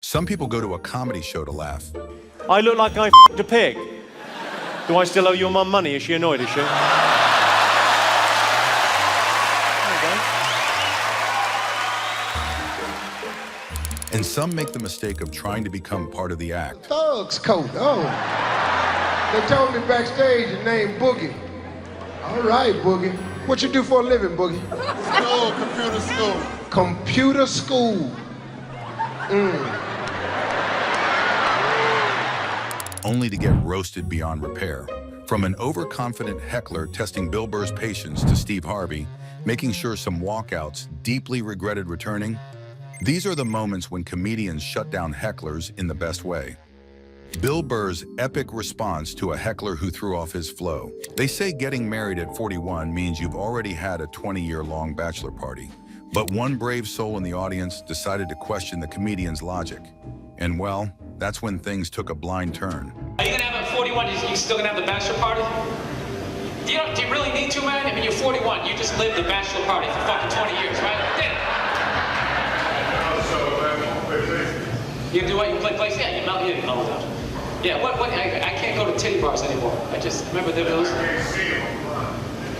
Some people go to a comedy show to laugh. I look like I f***ed a pig. Do I still owe your mum money? Is she annoyed, is she? And some make the mistake of trying to become part of the act. Thug's coat, oh. They told me backstage your name Boogie. All right, Boogie. What you do for a living, Boogie? School, computer school. Computer school. Only to get roasted beyond repair. From an overconfident heckler testing Bill Burr's patience to Steve Harvey, making sure some walkouts deeply regretted returning. These are the moments when comedians shut down hecklers in the best way. Bill Burr's epic response to a heckler who threw off his flow. They say getting married at 41 means you've already had a 20-year-long bachelor party. But one brave soul in the audience decided to question the comedian's logic. And well, that's when things took a blind turn. Are you gonna have at 41, you still gonna have the bachelor party? Do you really need to, man? I mean, you're 41, you just lived the bachelor party for fucking 20 years, right? You do what? You play plays? Yeah, you melt it out. Yeah, I can't go to titty bars anymore. I just remember those.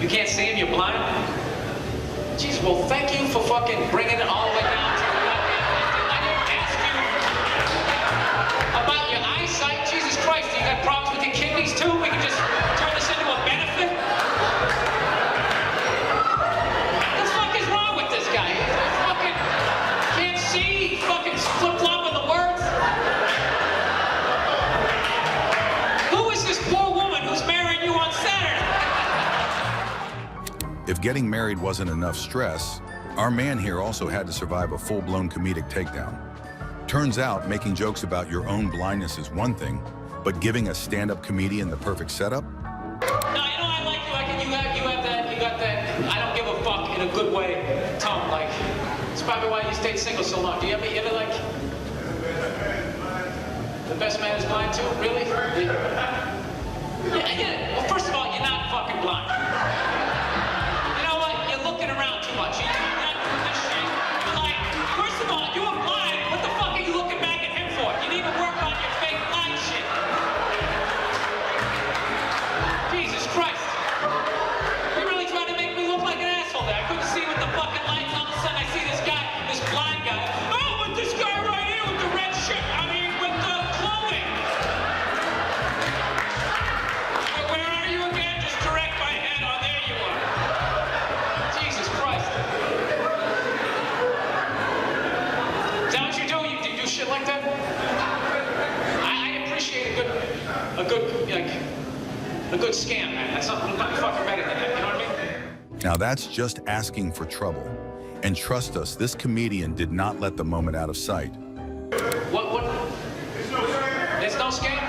You can't see him, you're blind? Jeez, well, thank you for fucking bringing it all the way down to the I didn't ask you about your eyesight. Jesus Christ, you got problems with your kidneys too? We can just turn this into a benefit? What the fuck is wrong with this guy? He fucking can't see, he fucking flip-flopping the words. Who is this poor woman who's marrying you on Saturday? If getting married wasn't enough stress, our man here also had to survive a full-blown comedic takedown. Turns out, making jokes about your own blindness is one thing, but giving a stand-up comedian the perfect setup? No, I like you. You got that, I don't give a fuck in a good way tone. Like, it's probably why you stayed single so long. Do you ever like, the best man is blind too? Really? Yeah. Well, first of all, you're not fucking blind. You know what? You're looking around too much. You're not doing this shit. You're like, first of all, you were blind. What the fuck are you looking back at him for? You need to work on your fake blind shit. Jesus Christ. You really tried to make me look like an asshole there. I couldn't see with the fucking lights. All of a sudden I see this guy, this blind guy. Oh, with this guy right here with the red shirt. I mean, with the clothing. Where are you again? Just direct my head. Oh, there you are. Jesus Christ. Is that what you do? You do shit like that? I appreciate a good scam, man. That's not fucking better than that. You know what I mean? Now that's just asking for trouble. And trust us, this comedian did not let the moment out of sight. What? There's no scam?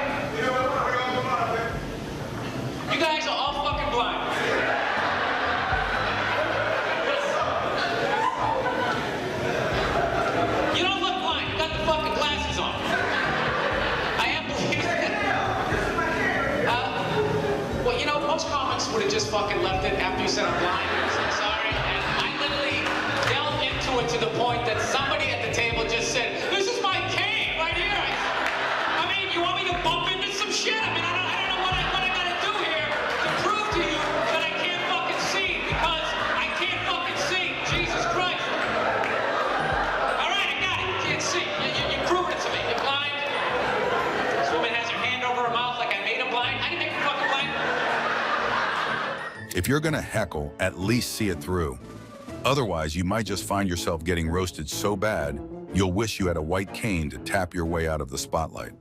You guys are all fucking blind. You don't look blind. You got the fucking glasses on. I am believing it. Well, you know, most comics would have just fucking left it after you said I'm blind. I said sorry. And I literally delved into it to the point that somebody at the table just said, "This is my cane right here." I mean, you want me to bump into some shit? I mean, I don't know what I gotta do here to prove to you that I can't fucking see, because I can't fucking see. Jesus Christ. All right, I got it. You can't see. You're proving it to me. You're blind. This woman has her hand over her mouth like I made her blind. I didn't make her fucking blind. If you're gonna heckle, at least see it through. Otherwise, you might just find yourself getting roasted so bad, you'll wish you had a white cane to tap your way out of the spotlight.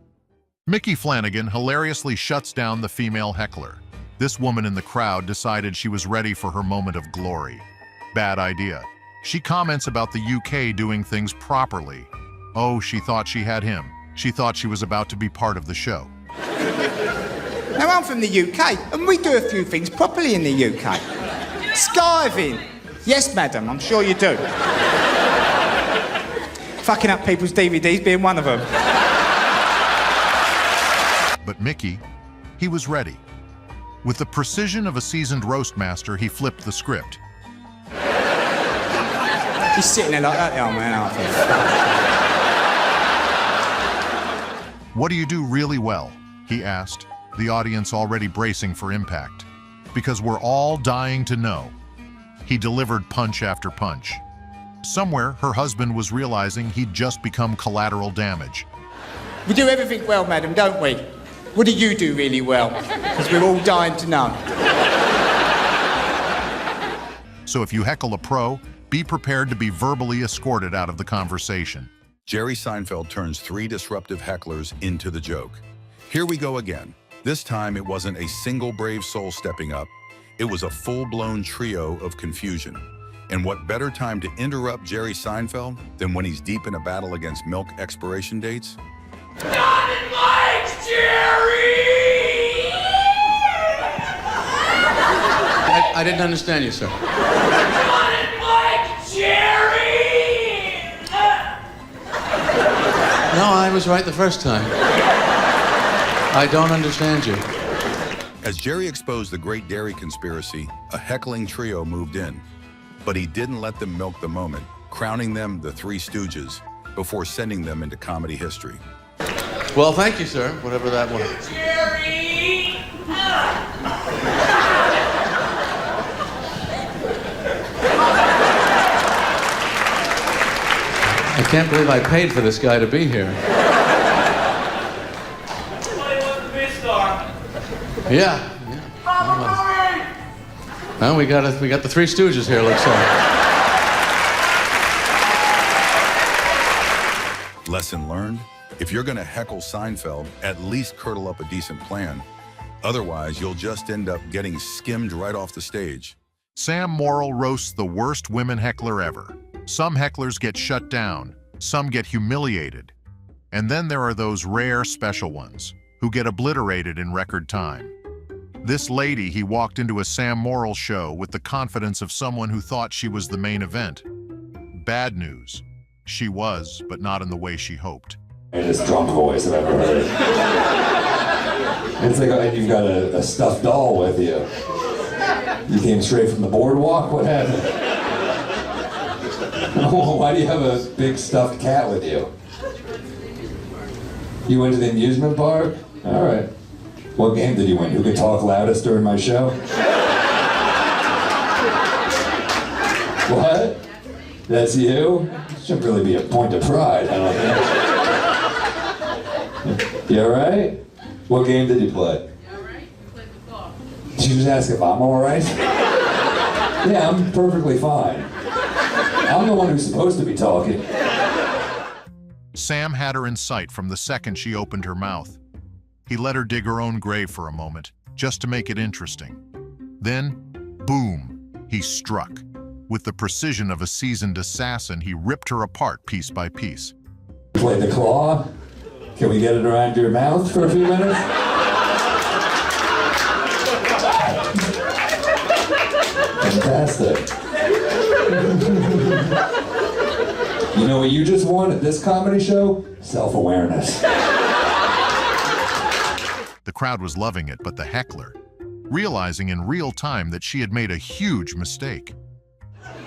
Mickey Flanigan hilariously shuts down the female heckler. This woman in the crowd decided she was ready for her moment of glory. Bad idea. She comments about the UK doing things properly. Oh, she thought she had him. She thought she was about to be part of the show. Now, I'm from the UK, and we do a few things properly in the UK. Skiving. Yes, madam, I'm sure you do. Fucking up people's DVDs being one of them. But Mickey, he was ready. With the precision of a seasoned roast master, he flipped the script. He's sitting there like that, oh man, "What do you do really well?" he asked, the audience already bracing for impact. Because we're all dying to know. He delivered punch after punch. Somewhere, her husband was realizing he'd just become collateral damage. We do everything well, madam, don't we? What do you do really well? Because we're all dying to know. So if you heckle a pro, be prepared to be verbally escorted out of the conversation. Jerry Seinfeld turns 3 disruptive hecklers into the joke. Here we go again. This time it wasn't a single brave soul stepping up. It was a full-blown trio of confusion. And what better time to interrupt Jerry Seinfeld than when he's deep in a battle against milk expiration dates? Not in legs, Jerry! I didn't understand you, sir. Not in legs, Jerry! No, I was right the first time. I don't understand you. As Jerry exposed the Great Dairy Conspiracy, a heckling trio moved in. But he didn't let them milk the moment, crowning them the Three Stooges before sending them into comedy history. Well, thank you, sir, whatever that was. Jerry! I can't believe I paid for this guy to be here. Somebody wants to be a star. Yeah. Well, we got the Three Stooges here, looks like. Lesson learned? If you're gonna heckle Seinfeld, at least curdle up a decent plan. Otherwise, you'll just end up getting skimmed right off the stage. Sam Morrill roasts the worst women heckler ever. Some hecklers get shut down, some get humiliated. And then there are those rare special ones who get obliterated in record time. This lady, he walked into a Sam Morrill show with the confidence of someone who thought she was the main event. Bad news. She was, but not in the way she hoped. Greatest drunk voice I've ever heard. It's like you've got a stuffed doll with you. You came straight from the boardwalk? What happened? Why do you have a big stuffed cat with you? You went to the amusement park? All right. What game did you win? Who could talk loudest during my show? What? That's you? Shouldn't really be a point of pride, I don't think. You alright? What game did you play? Alright, played football. Did you just ask if I'm alright? Yeah, I'm perfectly fine. I'm the one who's supposed to be talking. Sam had her in sight from the second she opened her mouth. He let her dig her own grave for a moment, just to make it interesting. Then, boom, he struck. With the precision of a seasoned assassin, he ripped her apart piece by piece. Play the claw? Can we get it around your mouth for a few minutes? Fantastic. You know what you just won at this comedy show? Self-awareness. The crowd was loving it, but the heckler, realizing in real time that she had made a huge mistake.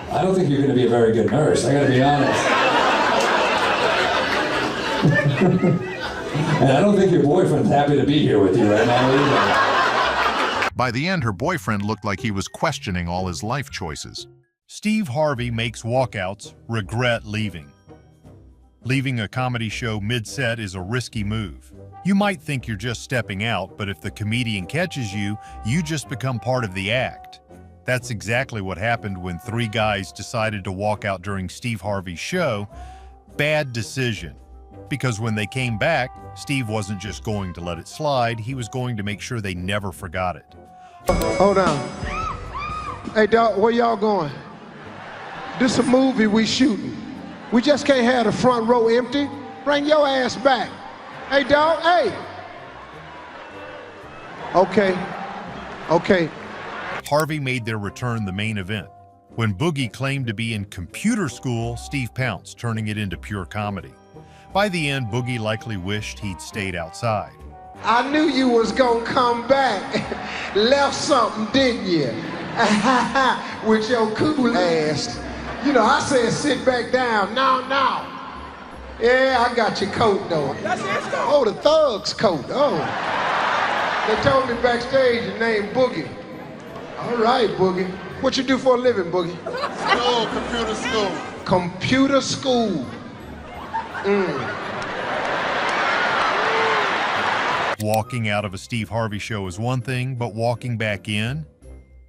I don't think you're going to be a very good nurse, I gotta be honest. And I don't think your boyfriend's happy to be here with you right now either. By the end, her boyfriend looked like he was questioning all his life choices. Steve Harvey makes walkouts regret leaving. Leaving a comedy show mid-set is a risky move. You might think you're just stepping out, but if the comedian catches you, you just become part of the act. That's exactly what happened when 3 guys decided to walk out during Steve Harvey's show. Bad decision. Because when they came back, Steve wasn't just going to let it slide, he was going to make sure they never forgot it. Hold on. Hey, dog, where y'all going? This a movie we shooting. We just can't have the front row empty. Bring your ass back. Hey, dog, hey. Okay. Harvey made their return the main event. When Boogie claimed to be in computer school, Steve pounced, turning it into pure comedy. By the end, Boogie likely wished he'd stayed outside. I knew you was gonna come back. Left something, didn't you? With your cool ass. You know, I said sit back down. No. Yeah, I got your coat, though. That's his coat. Oh, the thug's coat. Oh. They told me backstage your name Boogie. All right, Boogie. What you do for a living, Boogie? School, computer school. Computer school. Walking out of a Steve Harvey show is one thing, but walking back in?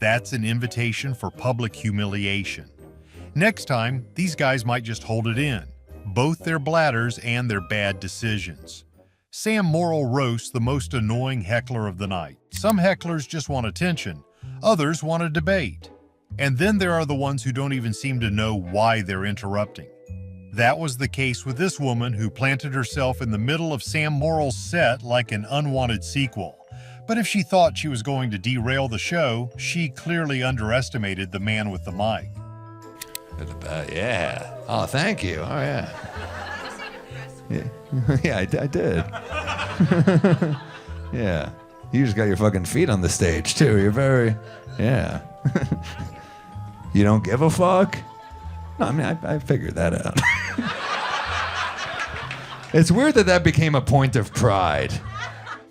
That's an invitation for public humiliation. Next time, these guys might just hold it in, both their bladders and their bad decisions. Sam Morrill roasts the most annoying heckler of the night. Some hecklers just want attention, others want a debate. And then there are the ones who don't even seem to know why they're interrupting. That was the case with this woman who planted herself in the middle of Sam Morrill's set like an unwanted sequel. But if she thought she was going to derail the show, she clearly underestimated the man with the mic. Yeah. Oh, thank you. Oh, yeah. Yeah, I did. Yeah. You just got your fucking feet on the stage, too. You're very... Yeah. You don't give a fuck? No, I mean, I figured that out. It's weird that became a point of pride.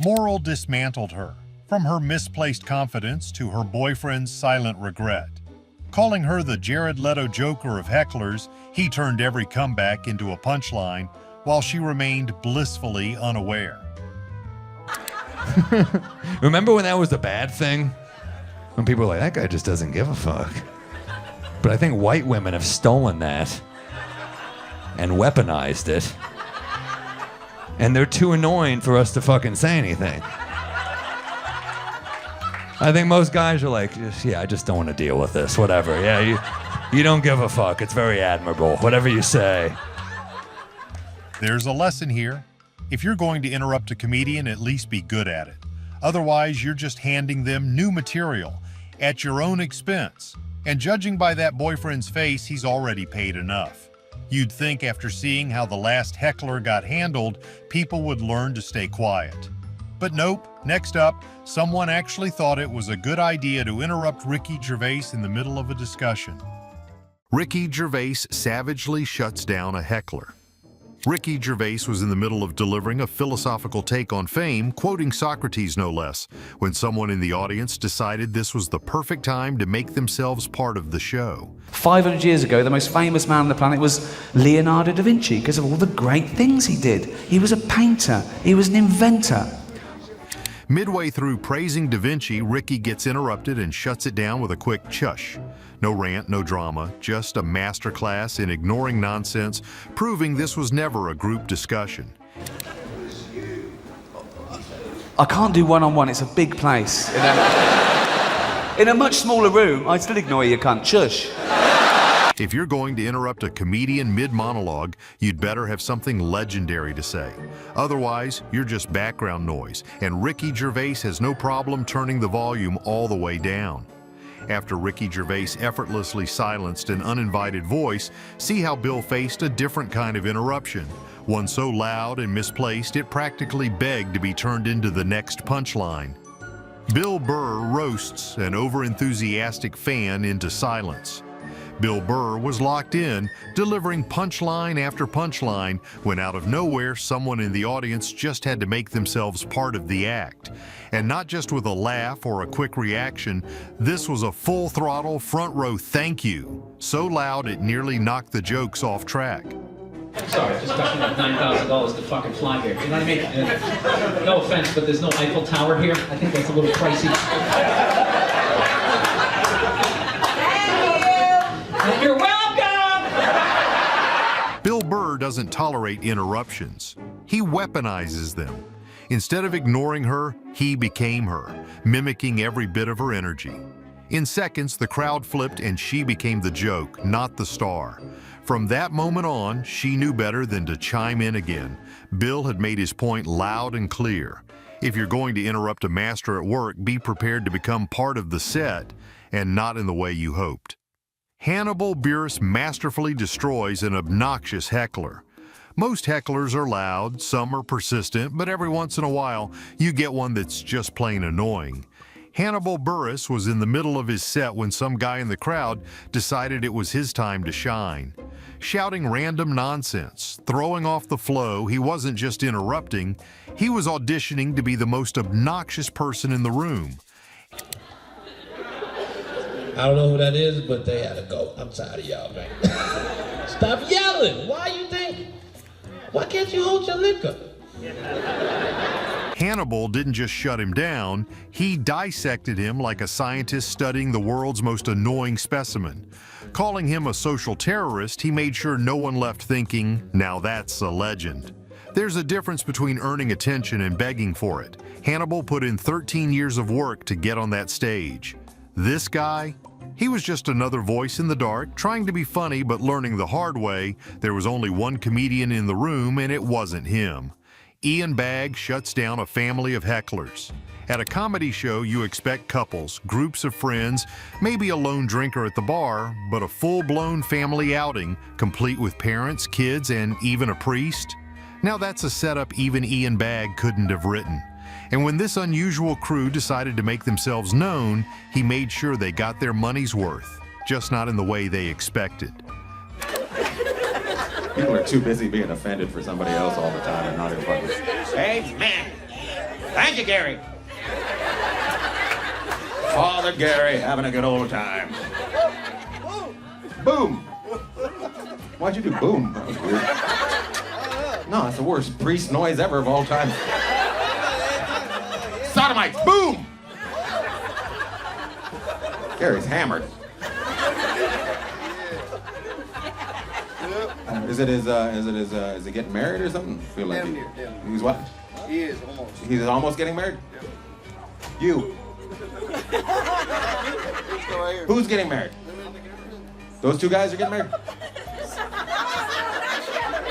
Morrill dismantled her, from her misplaced confidence to her boyfriend's silent regret. Calling her the Jared Leto Joker of hecklers, he turned every comeback into a punchline, while she remained blissfully unaware. Remember when that was the bad thing? When people were like, that guy just doesn't give a fuck. But I think white women have stolen that and weaponized it. And they're too annoying for us to fucking say anything. I think most guys are like, yeah, I just don't want to deal with this, whatever. Yeah, you don't give a fuck. It's very admirable, whatever you say. There's a lesson here. If you're going to interrupt a comedian, at least be good at it. Otherwise, you're just handing them new material at your own expense. And judging by that boyfriend's face, he's already paid enough. You'd think after seeing how the last heckler got handled, people would learn to stay quiet. But nope, next up, someone actually thought it was a good idea to interrupt Ricky Gervais in the middle of a discussion. Ricky Gervais savagely shuts down a heckler. Ricky Gervais was in the middle of delivering a philosophical take on fame, quoting Socrates no less, when someone in the audience decided this was the perfect time to make themselves part of the show. 500 years ago, the most famous man on the planet was Leonardo da Vinci because of all the great things he did. He was a painter. He was an inventor. Midway through praising Da Vinci, Ricky gets interrupted and shuts it down with a quick chush. No rant, no drama, just a masterclass in ignoring nonsense, proving this was never a group discussion. I can't do one-on-one, it's a big place. In a much smaller room, I'd still ignore you, cunt. Shush. If you're going to interrupt a comedian mid-monologue, you'd better have something legendary to say. Otherwise, you're just background noise, and Ricky Gervais has no problem turning the volume all the way down. After Ricky Gervais effortlessly silenced an uninvited voice, see how Bill faced a different kind of interruption. One so loud and misplaced, it practically begged to be turned into the next punchline. Bill Burr roasts an overenthusiastic fan into silence. Bill Burr was locked in, delivering punchline after punchline, when out of nowhere, someone in the audience just had to make themselves part of the act. And not just with a laugh or a quick reaction, this was a full-throttle, front-row thank you, so loud it nearly knocked the jokes off track. Sorry, it just cost me like $9,000 to fucking fly here. You know what I mean? No offense, but there's no Eiffel Tower here. I think that's a little pricey. You're welcome! Bill Burr doesn't tolerate interruptions. He weaponizes them. Instead of ignoring her, he became her, mimicking every bit of her energy. In seconds, the crowd flipped and she became the joke, not the star. From that moment on, she knew better than to chime in again. Bill had made his point loud and clear. If you're going to interrupt a master at work, be prepared to become part of the set, and not in the way you hoped. Hannibal Buress masterfully destroys an obnoxious heckler. Most hecklers are loud, some are persistent, but every once in a while, you get one that's just plain annoying. Hannibal Buress was in the middle of his set when some guy in the crowd decided it was his time to shine. shouting random nonsense, throwing off the flow. He wasn't just interrupting, he was auditioning to be the most obnoxious person in the room. I don't know who that is, but they had to go. I'm tired of y'all, man. Stop yelling. Why you think? Why can't you hold your liquor? Hannibal didn't just shut him down, he dissected him like a scientist studying the world's most annoying specimen. Calling him a social terrorist, he made sure no one left thinking, now that's a legend. There's a difference between earning attention and begging for it. Hannibal put in 13 years of work to get on that stage. This guy, he was just another voice in the dark, trying to be funny but learning the hard way. There was only one comedian in the room and it wasn't him. Ian Bagg shuts down a family of hecklers. At a comedy show, you expect couples, groups of friends, maybe a lone drinker at the bar, but a full-blown family outing, complete with parents, kids, and even a priest? Now that's a setup even Ian Bagg couldn't have written. And when this unusual crew decided to make themselves known, he made sure they got their money's worth, just not in the way they expected. People are too busy being offended for somebody else all the time and not even fucking. Hey, man. Thank you, Gary. Father Gary having a good old time. Boom. Why'd you do boom? That was weird. No, it's the worst priest noise ever of all time. Sodomites, boom! Gary's hammered. Is he getting married or something? Feel like he's what? He is almost. He's almost getting married? You. Who's getting married? Those two guys are getting married?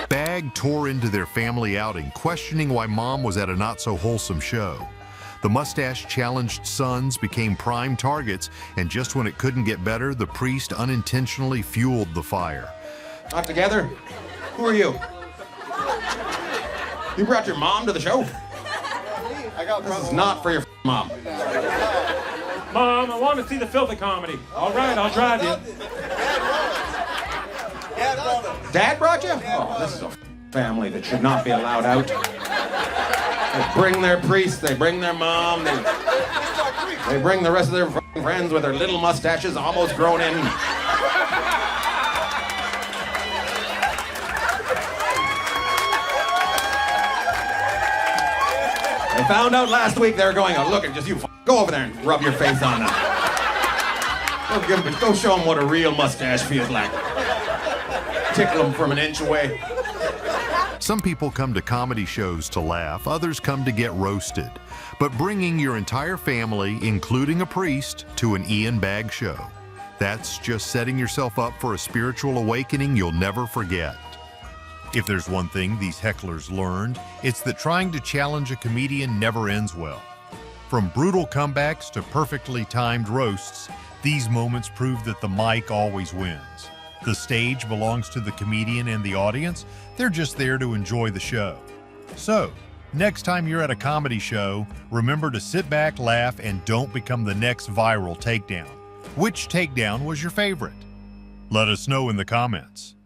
Bagg tore into their family outing, questioning why mom was at a not-so-wholesome show. The mustache-challenged sons became prime targets, and just when it couldn't get better, the priest unintentionally fueled the fire. Not together? Who are you? You brought your mom to the show? This is not for your mom. Mom, I want to see the filthy comedy. All right, I'll drive you. Dad brought you? Oh, this is a family that should not be allowed out. They bring their priest, they bring their mom, they bring the rest of their friends with their little mustaches almost grown in. I found out last week they were going, oh, look, just you go over there and rub your face on them. Go show them what a real mustache feels like. Tickle them from an inch away. Some people come to comedy shows to laugh, others come to get roasted. But bringing your entire family, including a priest, to an Ian Bagg show, that's just setting yourself up for a spiritual awakening you'll never forget. If there's one thing these hecklers learned, it's that trying to challenge a comedian never ends well. From brutal comebacks to perfectly timed roasts, these moments prove that the mic always wins. The stage belongs to the comedian and the audience. They're just there to enjoy the show. So, next time you're at a comedy show, remember to sit back, laugh, and don't become the next viral takedown. Which takedown was your favorite? Let us know in the comments.